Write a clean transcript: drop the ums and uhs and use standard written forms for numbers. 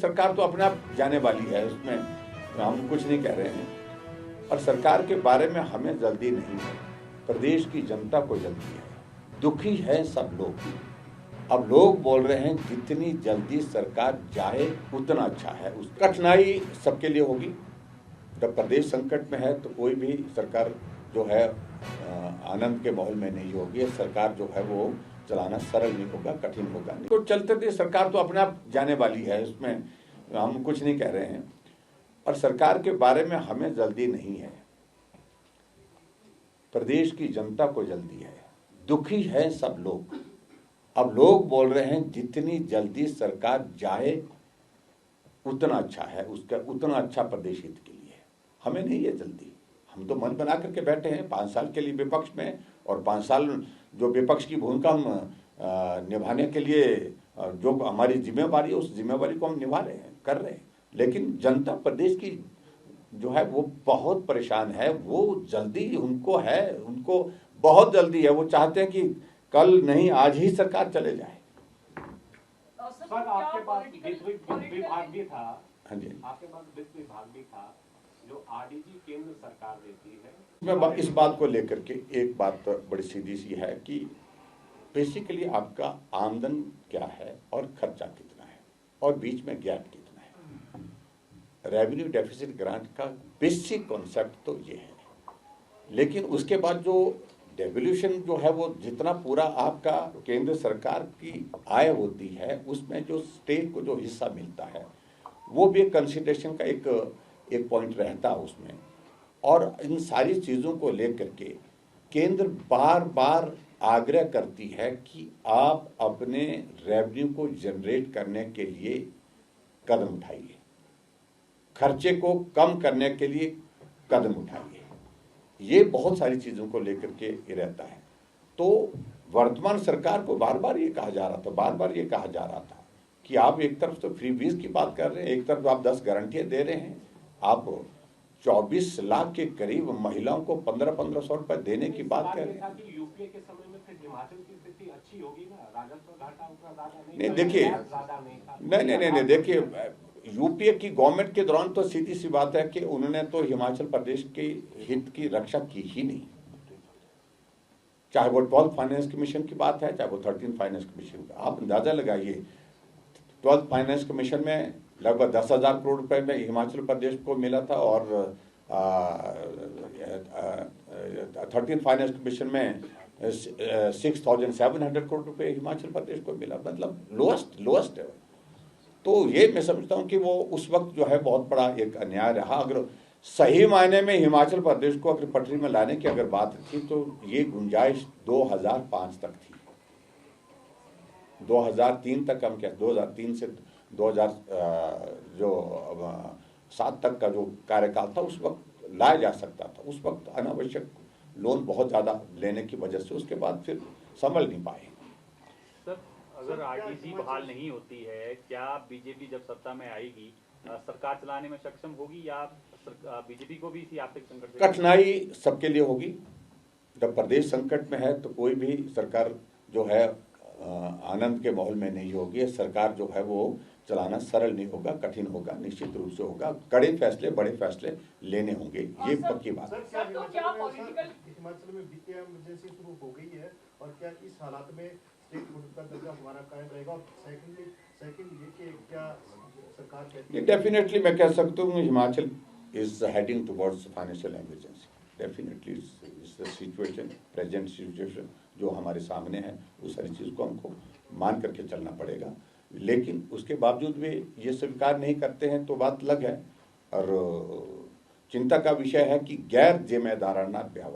सरकार तो अपने आप जाने वाली है, उसमें हम कुछ नहीं कह रहे हैं। और सरकार के बारे में हमें जल्दी नहीं है, प्रदेश की जनता को जल्दी है। दुखी है सब लोग। अब लोग बोल रहे हैं जितनी जल्दी सरकार जाए उतना अच्छा है। उस कठिनाई सबके लिए होगी। जब प्रदेश संकट में है तो कोई भी सरकार जो है आनंद के माहौल में नहीं होगी। सरकार जो है वो चलाना सरल नहीं होगा, कठिन होगा। तो चलते थे, सरकार तो अपने आप जाने वाली है, उसमें हम कुछ नहीं कह रहे हैं। और सरकार के बारे में हमें जल्दी नहीं है, प्रदेश की जनता को जल्दी है। दुखी है सब लोग। अब लोग बोल रहे हैं जितनी जल्दी सरकार जाए उतना अच्छा है, उसका उतना अच्छा प्रदेश हित के लिए। हमें नहीं है जल्दी। हम तो मन बना करके बैठे हैं 5 साल के लिए विपक्ष में, और 5 साल जो विपक्ष की भूमिका हम निभाने के लिए जो हमारी जिम्मेवारी है, उस जिम्मेवारी को हम निभा रहे हैं, कर रहे हैं। लेकिन जनता प्रदेश की जो है वो बहुत परेशान है। वो जल्दी उनको है, उनको बहुत जल्दी है। वो चाहते हैं कि कल नहीं आज ही सरकार चले जाए। सर, आपके पास वित्त विभाग भी था। हाँ जी, आपके पास वित्त विभाग भी था जो आरडीजी केंद्र सरकार देती है। मैं इस बात को लेकर के एक बात तो बड़ी सीधी सी है कि बेसिकली आपका आमदन क्या है और खर्चा कितना है और बीच में गैप कितना है। रेवेन्यू डेफिसिट ग्रांट का बेसिक कॉन्सेप्ट तो ये है। लेकिन उसके बाद जो डेवल्यूशन जो है वो जितना पूरा आपका केंद्र सरकार की आय होती है उसमें जो स्टेट को जो हिस्सा मिलता है वो भी एक कंसिडरेशन का एक पॉइंट रहता है उसमें। और इन सारी चीज़ों को लेकर के केंद्र बार बार आग्रह करती है कि आप अपने रेवेन्यू को जनरेट करने के लिए कदम उठाइए, खर्चे को कम करने के लिए कदम उठाइए। ये बहुत सारी चीज़ों को लेकर के रहता है। तो वर्तमान सरकार को बार बार ये कहा जा रहा था कि आप एक तरफ तो फ्री बीज की बात कर रहे हैं, एक तरफ आप 10 गारंटियां दे रहे हैं, आप 24 लाख के करीब महिलाओं को 1500 रुपए देने की बात कर रहे हैं। यूपीए के समय में फिर हिमाचल की स्थिति अच्छी होगी ना, राजस्व घाटा उतना ज्यादा नहीं। देखिए, नहीं, देखिए, यूपीए की गवर्नमेंट के दौरान तो सीधी सी बात है कि उन्होंने तो हिमाचल प्रदेश के हित की रक्षा की ही नहीं। चाहे वो 12th फाइनेंस कमीशन की बात है, चाहे वो 13th फाइनेंस कमीशन का। आप अंदाजा लगाइए, 12th फाइनेंस कमीशन में लगभग 10,000 करोड़ रुपए में हिमाचल प्रदेश को मिला था, और 13th फाइनेंस कमीशन में 6,700 करोड़ रुपए हिमाचल प्रदेश को मिला। मतलब लोएस्ट है। तो ये मैं समझता हूँ कि वो उस वक्त जो है बहुत बड़ा एक अन्याय रहा। अगर सही मायने में हिमाचल प्रदेश को अगर पटरी में लाने की अगर बात थी तो ये गुंजाइश 2005 तक थी। 2003 तक हम 2003 से 2007 तक का जो कार्यकाल था उस वक्त लाया जा सकता था। उस वक्त अनावश्यक लोन बहुत ज़्यादा लेने की वजह से उसके बाद फिर संभल नहीं पाए। सर, अगर आरडीजी बहाल नहीं होती है, क्या बीजेपी जब सत्ता में आएगी सरकार चलाने में सक्षम होगी, या बीजेपी को भी इसी आर्थिक संकट से कठिनाई सबके लिए होगी। जब प्रदेश संकट में है तो कोई भी सरकार जो है आनंद के माहौल में नहीं होगी। सरकार जो है वो चलाना सरल नहीं होगा, कठिन होगा, निश्चित रूप से होगा। कड़े फैसले, बड़े फैसले लेने होंगे, ये पक्की बात है। हिमाचल में वित्तीय इमरजेंसी शुरू हो गई है, और क्या इस हालात में स्टेट बोर्ड का दर्जा हमारा कायम रहेगा? और सेकंड ये कि क्या सरकार कहती है? डेफिनेटली मैं कह सकता हूँ Himachal is heading towards financial emergency. Definitely situation, present situation जो हमारे सामने है उस सारी चीज़ को हमको मान करके चलना पड़ेगा। लेकिन उसके बावजूद भी ये स्वीकार नहीं करते हैं तो बात अलग है। और चिंता का विषय है कि गैर जिम्मेदाराना व्यवहार